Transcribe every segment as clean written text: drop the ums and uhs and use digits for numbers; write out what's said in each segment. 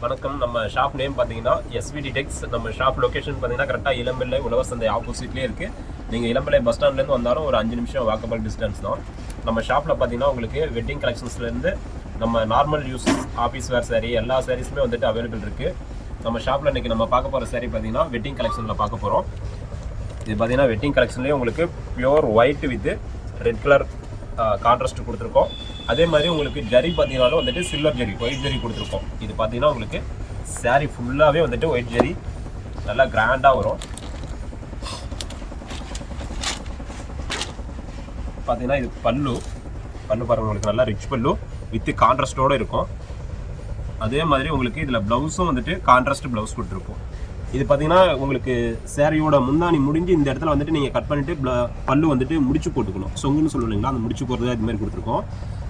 வணக்கம். நம்ம shop name பார்த்தீங்கன்னா SVD டெக்ஸ். நம்ம ஷாப் லொக்கேஷன் பார்த்தீங்கன்னா கரெக்டாக இளம்பிள்ளை உழவர் சந்தை ஆப்போசிட்லேயே இருக்குது. நீங்கள் இளம்பிள்ளை பஸ் ஸ்டாண்ட்லேருந்து வந்தாலும் ஒரு 5 நிமிஷம் வாக்கபிள் டிஸ்டன்ஸ் தான். நம்ம ஷாப்பில் பார்த்தீங்கன்னா உங்களுக்கு வெட்டிங் கலெக்ஷன்ஸ்லேருந்து நம்ம normal use office wear sari எல்லா சாரீஸுமே வந்துட்டு அவைலபிள் இருக்குது. நம்ம ஷாப்பில் இன்றைக்கி நம்ம பார்க்க போகிற சாரீ பார்த்தீங்கன்னா வெட்டிங் கலெக்ஷனில் பார்க்க போகிறோம். இது பார்த்தீங்கன்னா வெட்டிங் கலெக்ஷன்லேயே உங்களுக்கு pure white with red colour contrast கொடுத்துருக்கோம். அதே மாதிரி உங்களுக்கு ஜரி பார்த்தீங்கன்னாலும் வந்துட்டு சில்வர் ஜரி ஒயிட் ஜரி கொடுத்துருக்கோம். இது பார்த்தீங்கன்னா உங்களுக்கு சாரீ ஃபுல்லாகவே வந்துட்டு ஒயிட் ஜரி நல்லா கிராண்டாக வரும். பார்த்தீங்கன்னா இது பல்லு பாருங்கள், உங்களுக்கு நல்லா ரிச் பல்லு வித் கான்ட்ராஸ்டோடு இருக்கும். அதே மாதிரி உங்களுக்கு இதில் ப்ளவுஸும் வந்துட்டு கான்ட்ராஸ்ட் ப்ளவுஸ் கொடுத்துருக்கோம். இது பார்த்தீங்கன்னா உங்களுக்கு சாரியோட முந்தானி முடிஞ்சு இந்த இடத்துல வந்துட்டு நீங்கள் கட் பண்ணிவிட்டு பல்லு வந்துட்டு முடிச்சு போட்டுக்கணும். சொங்குன்னு சொல்லுவீங்களா, அந்த முடிச்சு போடுறது இது மாதிரி கொடுத்துருக்கோம்.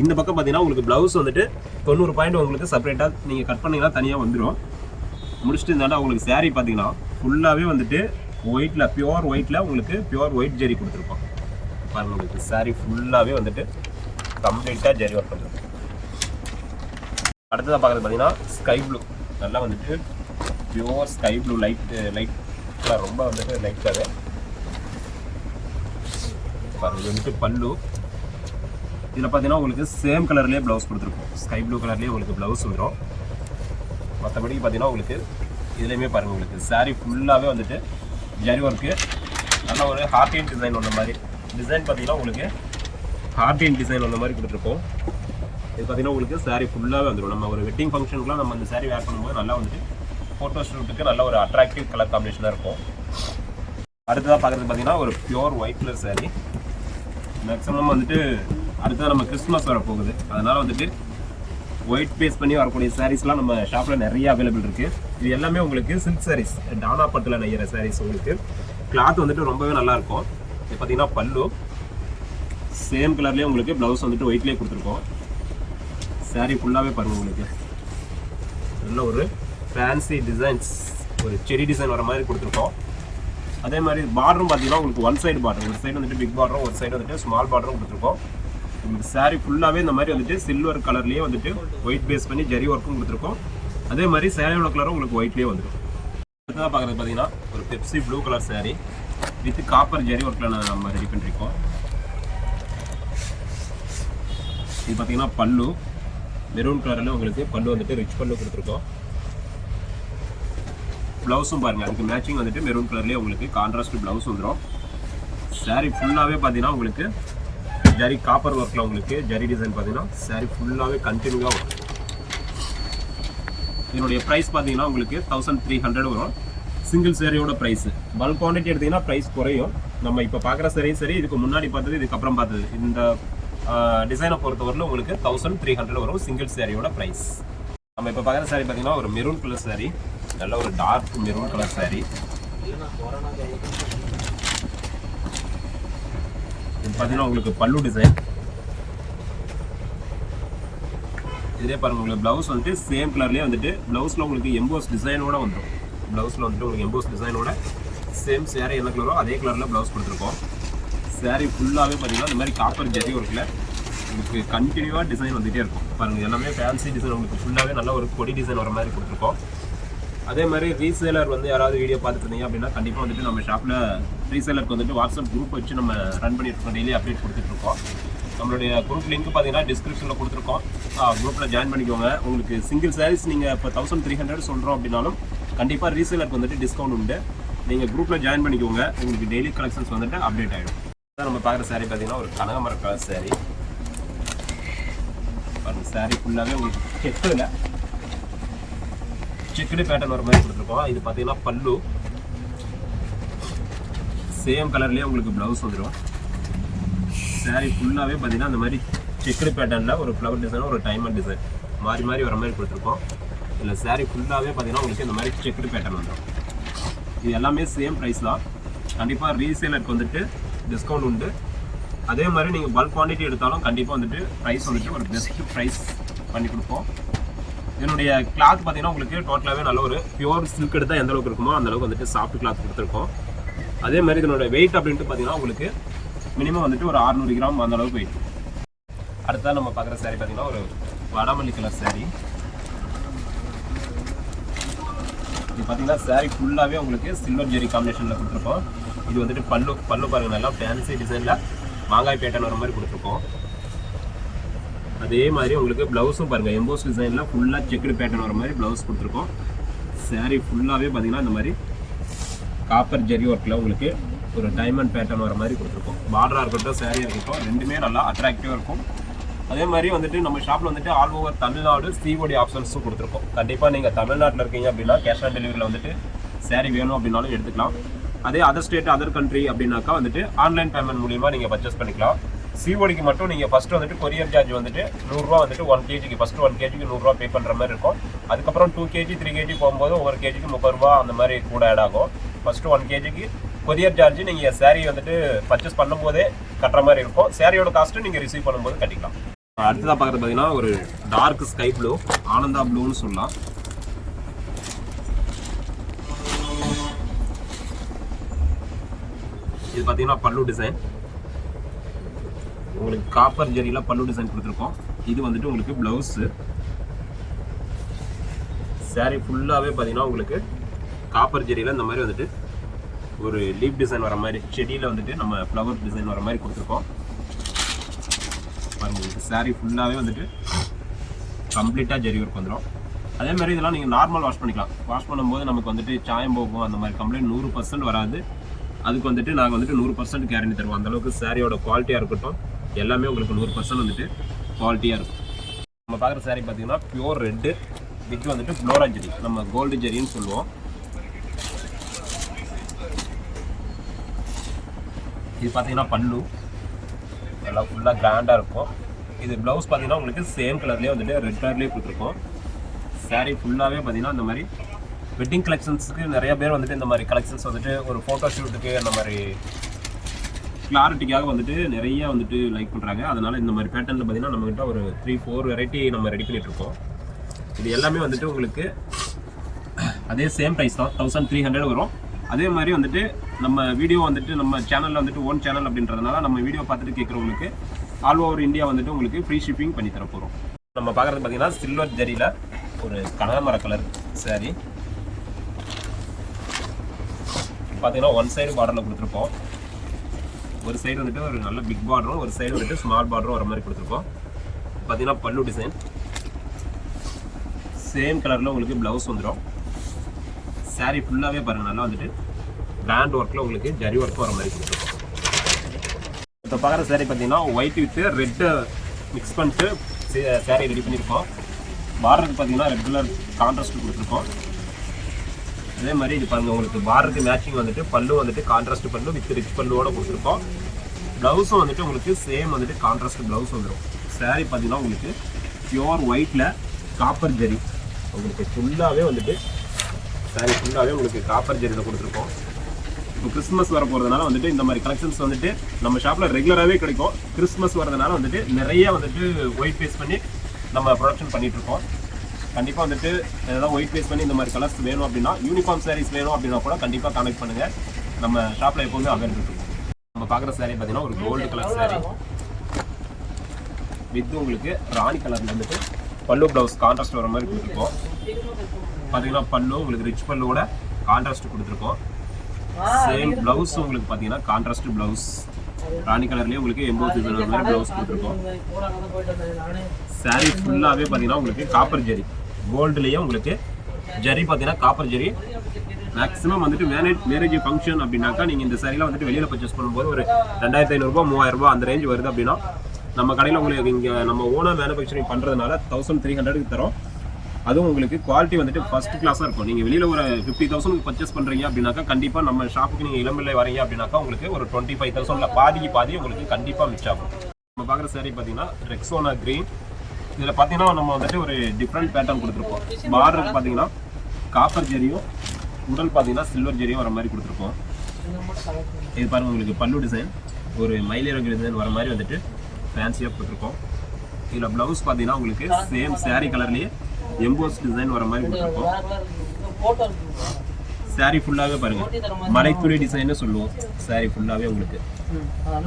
இந்த பக்கம் பார்த்தீங்கன்னா உங்களுக்கு ப்ளவுஸ் வந்துட்டு 90 பாயிண்ட் உங்களுக்கு செப்பரேட்டாக நீங்கள் கட் பண்ணிங்கன்னா தனியாக வந்துடும். முடிச்சுட்டு இருந்தாலும் உங்களுக்கு சாரீ பார்த்தீங்கன்னா ஃபுல்லாகவே வந்துட்டு ஒயிட்டில் பியூர் ஒயிட்டில் உங்களுக்கு பியூர் ஒயிட் ஜெரி கொடுத்துருக்கோம். பாருங்கள், உங்களுக்கு சாரீ ஃபுல்லாகவே வந்துட்டு கம்ப்ளீட்டாக ஜெரி ஒர்க் பண்ணுறது. அடுத்ததாக பார்க்குறது பார்த்தீங்கன்னா ஸ்கை ப்ளூ, நல்லா வந்துட்டு pure sky blue light colour, ரொம்ப வந்துட்டு லைட் கலர். பாருங்கள், இது வந்துட்டு பல்லு. இதில் பார்த்தீங்கன்னா உங்களுக்கு சேம் கலர்லேயே ப்ளவுஸ் கொடுத்துருக்கோம். ஸ்கை ப்ளூ கலர்லேயே உங்களுக்கு ப்ளவுஸ் வந்துடும். மற்றபடிக்கு பார்த்தீங்கன்னா உங்களுக்கு இதுலேயுமே பாருங்கள், உங்களுக்கு சாரீ ஃபுல்லாகவே வந்துட்டு ஜரி ஒர்க்கு, நல்லா ஒரு ஹார்டின் டிசைன் ஒன்ற மாதிரி டிசைன் பார்த்தீங்கன்னா உங்களுக்கு ஹார்டின் டிசைன் ஒன்ற மாதிரி கொடுத்துருக்கோம். இது பார்த்தீங்கன்னா உங்களுக்கு சாரீ ஃபுல்லாகவே வந்துடும். நம்ம ஒரு வெட்டிங் ஃபங்க்ஷனுக்குலாம் நம்ம அந்த சாரீ வேர் பண்ணும்போது நல்லா வந்துட்டு ஃபோட்டோ ஷூட்டுக்கு நல்ல ஒரு அட்ராக்டிவ் கலர் காம்பினேஷனாக இருக்கும். அடுத்ததாக பார்க்குறது பார்த்தீங்கன்னா ஒரு pure white colour sari. Maximum வந்துட்டு அடுத்தது நம்ம கிறிஸ்மஸ் வர போகுது, அதனால் வந்துட்டு ஒயிட் பேஸ் பண்ணி வரக்கூடிய சாரீஸ்லாம் நம்ம ஷாப்பில் நிறைய அவைலபிள் இருக்குது. இது எல்லாமே உங்களுக்கு சில்க் சாரீஸ், டானா பட்டில் நெய்கிற சாரீஸ். உங்களுக்கு கிளாத் வந்துட்டு ரொம்பவே நல்லாயிருக்கும். இது பார்த்தீங்கன்னா பல்லு சேம் கலர்லேயே உங்களுக்கு ப்ளவுஸ் வந்துட்டு ஒயிட்லேயே கொடுத்துருக்கோம். சாரீ ஃபுல்லாகவே பாருங்கள், உங்களுக்கு நல்ல ஒரு ஃபேன்சி டிசைன்ஸ், ஒரு செடி டிசைன் வர மாதிரி கொடுத்துருக்கோம். அதே மாதிரி பார்டரும் பார்த்தீங்கன்னா உங்களுக்கு ஒன் சைடு பார்டர், ஒரு சைடு வந்துட்டு பிக் பார்டரும் ஒரு சைடு வந்துட்டு ஸ்மால் பார்டரும் கொடுத்துருக்கோம். உங்களுக்கு சாரீ ஃபுல்லாகவே இந்த மாதிரி வந்துட்டு சில்வர் கலர்லேயே வந்துட்டு ஒயிட் பேஸ் பண்ணி ஜரி ஒர்க்கும் கொடுத்துருக்கோம். அதே மாதிரி சாரியோட கலரும் உங்களுக்கு ஒயிட்லேயே வந்துடும். அடுத்ததாக பார்க்குறது பார்த்தீங்கன்னா ஒரு Pepsi blue colour sari with copper zari ஒர்க்கில் நம்ம ரெடி பண்ணியிருக்கோம். இது பார்த்தீங்கன்னா பல்லு மெரூன் கலரில் உங்களுக்கு பல்லு வந்துட்டு ரிச் பல்லு கொடுத்துருக்கோம். ப்ளவுஸும் பாருங்கள், அதுக்கு மேட்சிங் வந்துட்டு மெரூன் கலர்லேயே உங்களுக்கு கான்ட்ராஸ்ட் ப்ளவுஸ் வந்துடும். சாரீ ஃபுல்லாகவே பார்த்தீங்கன்னா உங்களுக்கு ஜரி காப்பர் ஒர்க்கில் உங்களுக்கு ஜரி டிசைன் பார்த்தீங்கன்னா சாரீ ஃபுல்லாகவே கண்டினியூவாக வரும். இதனுடைய ப்ரைஸ் பார்த்தீங்கன்னா உங்களுக்கு 1300 வரும். சிங்கிள் சாரியோட ப்ரைஸு. பல்க் குவான்டிட்டி எடுத்திங்கன்னா ப்ரைஸ் குறையும். நம்ம இப்போ பார்க்குற சாரியும் சரி, இதுக்கு முன்னாடி பார்த்தது இதுக்கப்புறம் பார்த்தது, இந்த டிசைனை பொறுத்தவரையில் உங்களுக்கு 1300 வரும் சிங்கிள் சாரியோட ப்ரைஸ். நம்ம இப்போ பார்க்குற சாரீ பார்த்தீங்கன்னா ஒரு மெரூன் கலர் சாரீ, நல்ல ஒரு டார்க் மெரூன் கலர் சாரீ. இது பார்த்தீங்கன்னா உங்களுக்கு பல்லு டிசைன். இதே பாருங்கள், உங்களுக்கு ப்ளவுஸ் வந்துட்டு சேம் கலர்லேயே வந்துட்டு ப்ளவுஸில் உங்களுக்கு எம்போஸ் டிசைனோட வந்துடும். ப்ளவுஸில் வந்துட்டு உங்களுக்கு எம்போஸ் டிசைனோட சேம் சாரீ என்ன கலரோ அதே கலரில் ப்ளவுஸ் கொடுத்துருக்கோம். சாரீ ஃபுல்லாகவே பார்த்தீங்கன்னா இந்த மாதிரி காப்பர் ஜரி ஒர்க்கில் உங்களுக்கு கண்டினியூவாக டிசைன் வந்துகிட்டே இருக்கும். பாருங்கள், எல்லாமே ஃபேன்சி டிசைன் உங்களுக்கு ஃபுல்லாகவே நல்ல ஒரு கொடி டிசைன் வர மாதிரி கொடுத்துருக்கோம். அதே மாதிரி ரீசேலர் வந்து யாராவது வீடியோ பார்த்துட்டு இருந்தீங்க அப்படின்னா கண்டிப்பாக வந்துட்டு நம்ம ஷாப்பில் ரீசேலருக்கு வந்துட்டு வாட்ஸ்அப் குரூப் வச்சு நம்ம ரன் பண்ணிட்டு இருக்கோம். டெய்லி அப்டேட் கொடுத்துட்ருக்கோம். நம்மளுடைய குரூப் லிங்க் பார்த்தீங்கன்னா டிஸ்கிரிப்ஷனில் கொடுத்துருக்கோம். குரூப்பில் ஜாயின் பண்ணிக்கோங்க. உங்களுக்கு சிங்கிள் சாரீஸ் நீங்கள் இப்போ 1300 சொல்கிறோம் அப்படின்னாலும் கண்டிப்பாக ரீசேலருக்கு வந்துட்டு டிஸ்கவுண்ட் உண்டு. நீங்கள் குரூப்பில் ஜாயின் பண்ணிக்கோங்க. உங்களுக்கு டெய்லி கலெக்ஷன்ஸ் வந்துட்டு அப்டேட் ஆகிடும். நம்ம பார்க்குற சாரீ பார்த்தீங்கன்னா ஒரு கனகமர கலர் சாரீ. சாரீ ஃபுல்லாகவே உங்களுக்கு செக்குடு பேட்டர்ன் வர மாதிரி கொடுத்துருக்கோம். இது பார்த்தீங்கன்னா பல்லு சேம் கலர்லேயே உங்களுக்கு ப்ளவுஸ் வந்துடும். சாரீ ஃபுல்லாகவே பார்த்தீங்கன்னா அந்த மாதிரி செக்குடு பேட்டர்னில் ஒரு ஃப்ளவர் டிசைன் ஒரு டைமண்ட் டிசைன் மாறி மாறி வர மாதிரி கொடுத்துருக்கோம். இதில் சாரீ ஃபுல்லாகவே பார்த்தீங்கன்னா உங்களுக்கு இந்த மாதிரி செக்குடு பேட்டர்ன் வந்துடும். இது எல்லாமே சேம் ப்ரைஸ் தான். கண்டிப்பாக ரீசேலருக்கு வந்துட்டு டிஸ்கவுண்ட் உண்டு. அதே மாதிரி நீங்கள் பல்க் குவான்டிட்டி எடுத்தாலும் கண்டிப்பாக வந்துட்டு ப்ரைஸ் வந்துட்டு ஒரு பெஸ்ட் ப்ரைஸ் பண்ணி கொடுப்போம். இதனுடைய கிளாத் பார்த்தீங்கன்னா உங்களுக்கு டோட்டலாகவே நல்ல ஒரு பியூர் சில்க் எடுத்தால் எந்த அளவுக்கு இருக்குமோ அந்த அளவுக்கு வந்துட்டு சாஃப்ட் கிளாத் கொடுத்துருக்கோம். அதே மாதிரி இதனுடைய வெயிட் அப்படின்ட்டு பார்த்தீங்கன்னா உங்களுக்கு மினிமம் வந்துட்டு ஒரு 600 கிராம் அந்த அளவுக்கு வெயிட். அடுத்ததான் நம்ம பார்க்குற சாரீ பார்த்தீங்கன்னா ஒரு வடமல்லி கலர் சாரீ. இது பார்த்தீங்கன்னா saree ஃபுல்லாகவே உங்களுக்கு சில்வர் ஜெரி காம்பினேஷனில் கொடுத்துருக்கோம். இது வந்துட்டு பல்லு பாருங்கள், நல்லா ஃபேன்சி டிசைனில் மாங்காய் பேட்டர்ன் வர மாதிரி கொடுத்துருக்கோம். அதே மாதிரி உங்களுக்கு ப்ளவுஸும் பாருங்கள், எம்போஸ் டிசைனில் ஃபுல்லாக செக்குடு பேட்டர்ன் வர மாதிரி ப்ளவுஸ் கொடுத்துருக்கோம். saree ஃபுல்லாகவே பார்த்தீங்கன்னா இந்த மாதிரி காப்பர் ஜெரி ஒர்க்கில் உங்களுக்கு ஒரு டைமண்ட் பேட்டர்ன் வர மாதிரி கொடுத்துருக்கோம். பார்டராக இருக்கட்டும், சாரியாக இருக்கட்டும், ரெண்டுமே நல்லா அட்ராக்டிவாக இருக்கும். அதே மாதிரி வந்துட்டு நம்ம ஷாப்பில் வந்துட்டு ஆல் ஓவர் தமிழ்நாடு சிஓடி ஆப்ஷன்ஸும் கொடுத்துருக்கோம். கண்டிப்பாக நீங்கள் தமிழ்நாட்டில் இருக்கீங்க அப்படின்னா கேஷ் ஆன் டெலிவரியில் வந்துட்டு சாரீ வேணும் அப்படின்னாலும் எடுத்துக்கலாம். அதே அதர் ஸ்டேட் அதர் கண்ட்ரி அப்படின்னாக்கா வந்துட்டு ஆன்லைன் பேமெண்ட் மூலியமாக நீங்கள் பர்ச்சேஸ் பண்ணிக்கலாம். சிஓடிக்கு மட்டும் நீங்கள் ஃபஸ்ட்டு வந்துட்டு கொரியர் சார்ஜ் வந்துட்டு 100 ரூபா வந்துட்டு 1 kgக்கு ஃபஸ்ட்டு 1 kgக்கு 100 ரூபா பே பண்ணுற மாதிரி இருக்கும். அதுக்கப்புறம் 2 kg 3 kg போகும்போது ஒவ்வொரு கேஜிக்கு 30 ரூபா அந்த மாதிரி கூட ஆட் ஆகும். ஃபஸ்ட்டு 1 kgக்கு கொரியர் சார்ஜ் நீங்கள் சாரீ வந்துட்டு பர்ச்சேஸ் பண்ணும்போதே கட்டுற மாதிரி இருக்கும். சாரியோட காஸ்ட்டு நீங்கள் ரிசீவ் பண்ணும்போது கட்டிக்கலாம். அடுத்ததாக பார்க்குறது பார்த்தீங்கன்னா ஒரு டார்க் ஸ்கை ப்ளூ, ஆனந்தா ப்ளூன்னு சொல்லலாம். இது பார்த்தீங்கன்னா பல்லு டிசைன், உங்களுக்கு காப்பர் ஜெரியில் பல்லு டிசைன் கொடுத்துருக்கோம். இது வந்துட்டு உங்களுக்கு ப்ளவுஸு. சாரீ ஃபுல்லாகவே பார்த்தீங்கன்னா உங்களுக்கு காப்பர் ஜெரியில் இந்த மாதிரி வந்துட்டு ஒரு லீப் டிசைன் வர மாதிரி, செடியில் வந்துட்டு நம்ம ஃப்ளவர் டிசைன் வர மாதிரி கொடுத்துருக்கோம். பாருங்கள், உங்களுக்கு சாரீ ஃபுல்லாகவே வந்துட்டு கம்ப்ளீட்டாக ஜெரி ஒர்க் வந்துடும். அதே மாதிரி இதெல்லாம் நீங்கள் நார்மல் வாஷ் பண்ணிக்கலாம். வாஷ் பண்ணும்போது நமக்கு வந்துட்டு சாயம் போகும், அந்த மாதிரி கம்ப்ளைண்ட் 100% வராது. அதுக்கு வந்துட்டு நாங்கள் வந்துட்டு 100% கேரண்டி தருவோம். அந்தளவுக்கு சாரியோட குவாலிட்டியாக இருக்கட்டும், எல்லாமே உங்களுக்கு 100% வந்துட்டு குவாலிட்டியாக இருக்கும். நம்ம பார்க்குற சாரீ பார்த்தீங்கன்னா பியூர் ரெட்டு வித் வந்துட்டு ஃப்ளோரா ஜெரி, நம்ம கோல்டு ஜெரின்னு சொல்லுவோம். இது பார்த்தீங்கன்னா பல்லு எல்லாம் ஃபுல்லாக கிராண்டாக இருக்கும். இது ப்ளவுஸ் பார்த்தீங்கன்னா உங்களுக்கு சேம் கலர்லேயே வந்துட்டு ரெட் கலர்லேயே கொடுத்துருக்கோம். சாரீ ஃபுல்லாகவே பார்த்தீங்கன்னா இந்த மாதிரி வெட்டிங் கலெக்ஷன்ஸுக்கு நிறைய பேர் வந்துட்டு இந்த மாதிரி கலெக்ஷன்ஸ் வந்துட்டு ஒரு ஃபோட்டோ ஷூட்டுக்கு அந்த மாதிரி கிளாரிட்டிக்காக வந்துட்டு நிறைய வந்துட்டு லைக் பண்ணுறாங்க. அதனால் இந்த மாதிரி பேட்டர்னில் பார்த்தீங்கன்னா நம்மகிட்ட ஒரு 3-4 வெரைட்டி நம்ம ரெடி பண்ணிகிட்ருக்கோம். இது எல்லாமே வந்துட்டு உங்களுக்கு அதே சேம் ப்ரைஸ் தான், 1300 வரும். அதே மாதிரி வந்துட்டு நம்ம வீடியோ வந்துட்டு நம்ம சேனலில் வந்துட்டு ஓன் சேனல் அப்படின்றதுனால நம்ம வீடியோ பார்த்துட்டு கேட்குறவங்களுக்கு ஆல் ஓவர் இந்தியா வந்துட்டு உங்களுக்கு ஃப்ரீ ஷிப்பிங் பண்ணி தர போகிறோம். நம்ம பார்க்குறது பார்த்தீங்கன்னா சில்வர் ஜெரியில் ஒரு கனகாமர கலர் சாரீ. பார்த்தீங்கன்னா ஒன் சைடு பார்டரில் கொடுத்துருக்கோம். ஒரு சைடு வந்துட்டு ஒரு நல்ல பிக் பார்டரும், ஒரு சைடு வந்துட்டு ஸ்மால் பார்டரும் வர மாதிரி கொடுத்துருக்கோம். பார்த்தீங்கன்னா பல்லு டிசைன் சேம் கலரில் உங்களுக்கு ப்ளவுஸ் வந்துடும். சாரீ ஃபுல்லாகவே பாருங்கள், நல்லா வந்துட்டு கிராண்ட் ஒர்க்கில் உங்களுக்கு ஜரி ஒர்க் வர மாதிரி கொடுத்துருக்கோம். இப்போ பார்க்குற சாரீ பார்த்தீங்கன்னா ஒயிட் வித் ரெட்டு மிக்ஸ் பண்ணிட்டு சாரீ ரெடி பண்ணியிருக்கோம். பார்டருக்கு பார்த்தீங்கன்னா ரெகுலர் கான்ட்ராஸ்ட் கொடுத்துருக்கோம். அதே மாதிரி இது பாருங்கள், உங்களுக்கு பார்டருக்கு மேட்சிங் வந்துட்டு பல்லு வந்துட்டு கான்ட்ராஸ்ட் பல்லு வித் ரிச் பல்லுவோட கொடுத்துருக்கோம். ப்ளவுஸும் வந்துட்டு உங்களுக்கு சேம் வந்துட்டு கான்ட்ராஸ்ட் ப்ளவுஸ் வந்துடும். சாரீ பார்த்தீங்கன்னா உங்களுக்கு பியூர் ஒயிட்டில் காப்பர் ஜெரி, உங்களுக்கு ஃபுல்லாகவே வந்துட்டு சாரீ ஃபுல்லாகவே உங்களுக்கு காப்பர் ஜெரியில் கொடுத்துருக்கோம். இப்போ கிறிஸ்மஸ் வர போகிறதுனால வந்துட்டு இந்த மாதிரி கலெக்ஷன்ஸ் வந்துட்டு நம்ம ஷாப்பில் ரெகுலராகவே கிடைக்கும். கிறிஸ்மஸ் வரதுனால வந்துட்டு நிறைய வந்துட்டு ஒயிட் பேஸ் பண்ணி நம்ம ப்ரொடக்ஷன் பண்ணிகிட்ருக்கோம். கண்டிப்பாக வந்துட்டு ஏதாவது ஒயிட் பேஸ் பண்ணி இந்த மாதிரி கலர்ஸ் வேணும் அப்படின்னா, யூனிஃபார்ம் சாரீஸ் வேணும் அப்படின்னா கூட கண்டிப்பாக கான்டெக்ட் பண்ணுங்கள். நம்ம ஷாப்பில் எப்போவுமே அவைலபிள் இருக்கும். நம்ம பார்க்குற சாரீ பார்த்தீங்கன்னா ஒரு கோல்டு கலர் சாரீ வித் உங்களுக்கு ராணி கலரில் வந்துட்டு பல்லு ப்ளவுஸ் கான்ட்ராஸ்ட் வர மாதிரி கொடுத்துருக்கோம். பார்த்தீங்கன்னா பல்லு உங்களுக்கு ரிச் பல்லுவோட கான்ட்ராஸ்ட் கொடுத்துருக்கோம். சேம் ப்ளவுஸ் உங்களுக்கு பார்த்தீங்கன்னா கான்ட்ராஸ்ட் ப்ளவுஸ் ராணி கலர்லேயே உங்களுக்கு எம்போஸ் டிசைன் வர மாதிரி ப்ளவுஸ் கொடுத்துருக்கோம். சாரீ ஃபுல்லாகவே பார்த்தீங்கன்னா உங்களுக்கு காப்பர் ஜெரி, கோல்டுலேயே உங்களுக்கு ஜெரி பார்த்தீங்கன்னா காப்பர் ஜெரி. மேக்ஸிமம் வந்துட்டு மேரேஜ் ஃபங்க்ஷன் அப்படின்னாக்கா நீங்கள் இந்த சாரீலாம் வந்துட்டு வெளியில் பர்ச்சேஸ் பண்ணும்போது ஒரு 2500 ரூபா 3000 ரூபா அந்த ரேஞ்ச் வருது அப்படின்னா, நம்ம கடையில் உங்களுக்கு இங்கே நம்ம ஓனாக மேனுஃபேக்சரிங் பண்ணுறதுனால 1300க்கு தரோம். அதுவும் உங்களுக்கு குவாலிட்டி வந்துட்டு ஃபர்ஸ்ட் கிளாஸாக இருக்கும். நீங்கள் வெளியில் ஒரு 50,000 பர்ச்சேஸ் பண்ணுறீங்க அப்படின்னாக்கா கண்டிப்பாக நம்ம ஷாப்புக்கு நீங்கள் இளம்பிள்ளை வரீங்க அப்படின்னாக்கா உங்களுக்கு ஒரு 25,000 பாதிக்கு பாதி உங்களுக்கு கண்டிப்பாக மிச்சாகும். நம்ம பார்க்குற சாரீ பார்த்தீங்கன்னா ரெக்ஸோனா க்ரீன். இதில் பார்த்தீங்கன்னா நம்ம வந்துட்டு ஒரு டிஃப்ரெண்ட் பேட்டர்ன் கொடுத்துருக்கோம். பார்டருக்கு பார்த்தீங்கன்னா காப்பர் ஜெரியும், உடல் பார்த்தீங்கன்னா சில்வர் ஜெரியும் வர மாதிரி கொடுத்துருக்கோம். இது பாருங்கள், உங்களுக்கு பல்லு டிசைன் ஒரு மயிலிறகு டிசைன் வர மாதிரி வந்துட்டு ஃபேன்சியாக கொடுத்துருக்கோம். இதில் ப்ளவுஸ் பார்த்தீங்கன்னா உங்களுக்கு சேம் சாரீ கலர்லேயே எம்போஸ் டிசைன் வர மாதிரி கொடுத்துருக்கோம். சாரீ ஃபுல்லாகவே பாருங்கள் மலைத்துளி டிசைன்னு சொல்லுவோம். சாரீ ஃபுல்லாகவே உங்களுக்கு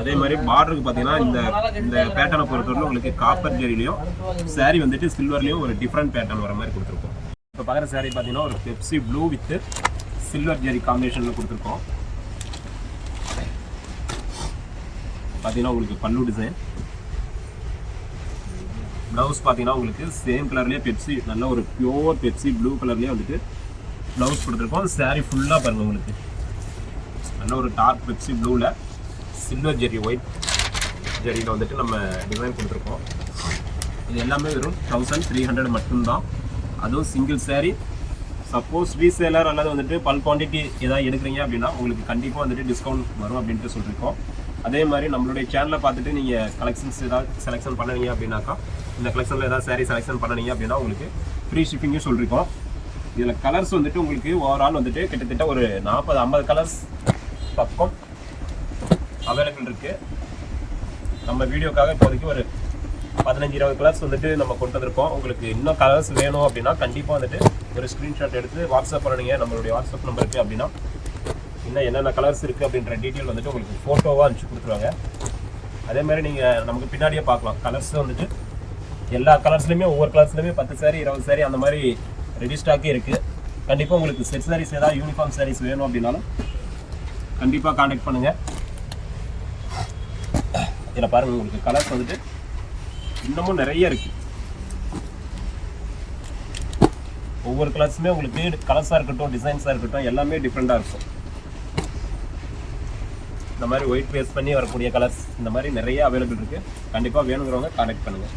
அதே மாதிரி பார்டருக்கு பார்த்தீங்கன்னா இந்த பேட்டர்னை பொறுத்தவரை உங்களுக்கு காப்பர் ஜெரிலையும் சாரீ வந்துட்டு சில்வர்லேயும் ஒரு டிஃப்ரெண்ட் பேட்டர்ன் வர மாதிரி கொடுத்துருக்கோம். இப்போ பார்க்குற saree பார்த்தீங்கன்னா ஒரு பெப்சி ப்ளூ வித் சில்வர் ஜெரி காம்பினேஷனில் கொடுத்துருக்கோம். பார்த்தீங்கன்னா உங்களுக்கு பல்லு டிசைன், ப்ளவுஸ் பார்த்தீங்கன்னா உங்களுக்கு சேம் கலர்லேயே பெப்சி, நல்ல ஒரு பியோர் பெப்சி ப்ளூ கலர்லேயே வந்துட்டு ப்ளவுஸ் கொடுத்துருக்கோம். saree ஃபுல்லாக பாருங்கள் உங்களுக்கு நல்ல ஒரு டார்க் பெப்சி ப்ளூவில் சில்வர் ஜெரி ஒயிட் ஜெரியில் வந்துட்டு நம்ம டிசைன் கொடுத்துருக்கோம். இது எல்லாமே வெறும் 1300 மட்டும்தான். அதுவும் சிங்கிள் saree. சப்போஸ் ரீசேலர் அல்லது வந்துட்டு பல்க் குவான்டிட்டி எதாவது எடுக்கிறீங்க அப்படின்னா உங்களுக்கு கண்டிப்பாக வந்துட்டு டிஸ்கவுண்ட் வரும் அப்படின்ட்டு சொல்லியிருக்கோம். அதே மாதிரி நம்மளுடைய சேனலை பார்த்துட்டு நீங்கள் கலெக்ஷன்ஸ் ஏதாவது செலெக்ஷன் பண்ணுவீங்க அப்படின்னாக்கா, இந்த கலெக்ஷனில் ஏதாவது saree செலெக்ஷன் பண்ணினீங்க அப்படின்னா உங்களுக்கு ஃப்ரீ ஷிப்பிங்கும் சொல்லியிருக்கோம். இதில் கலர்ஸ் வந்துட்டு உங்களுக்கு ஓவரால் வந்துட்டு கிட்டத்தட்ட ஒரு 40-50 கலர்ஸ் பக்கம் அவைலபிள் இருக்குது. நம்ம வீடியோக்காக இப்போதைக்கு ஒரு 15-20 கலர்ஸ் வந்துட்டு நம்ம கொண்டு வந்திருக்கோம். உங்களுக்கு இன்னும் கலர்ஸ் வேணும் அப்படின்னா கண்டிப்பாக வந்துட்டு ஒரு ஸ்க்ரீன்ஷாட் எடுத்து வாட்ஸ்அப் பண்ணுங்க நம்மளுடைய வாட்ஸ்அப் நம்பருக்கு. அப்படின்னா இன்னும் என்னென்ன கலர்ஸ் இருக்குது அப்படின்ற டீட்டெயில் வந்துட்டு உங்களுக்கு ஃபோட்டோவாக அனுப்பிச்சு கொடுத்துருவாங்க. அதே மாதிரி நீங்கள் நமக்கு பின்னாடியே பார்க்கலாம். கலர்ஸ் வந்துட்டு எல்லா கலர்ஸ்லையுமே ஒவ்வொரு கலர்ஸ்லையுமே 10 saree 20 saree அந்த மாதிரி ரெடி ஸ்டாக்கே இருக்குது. கண்டிப்பாக உங்களுக்கு செட் சாரீஸ் ஏதாவது யூனிஃபார்ம் சாரீஸ் வேணும் அப்படின்னாலும் கண்டிப்பாக கான்டாக்ட் பண்ணுங்கள். இதில் பாருங்கள் உங்களுக்கு கலர்ஸ் வந்துட்டு இன்னமும் நிறைய இருக்குது. ஒவ்வொரு கலர்ஸுமே உங்களுக்கு கலர்ஸாக இருக்கட்டும், டிசைன்ஸாக இருக்கட்டும், எல்லாமே டிஃப்ரெண்ட்டாக இருக்கும். இந்த மாதிரி ஒயிட் பேஸ் பண்ணி வரக்கூடிய கலர்ஸ் இந்த மாதிரி நிறைய அவைலபிள் இருக்குது. கண்டிப்பாக வேணுங்கிறவங்க கான்டாக்ட் பண்ணுங்கள்.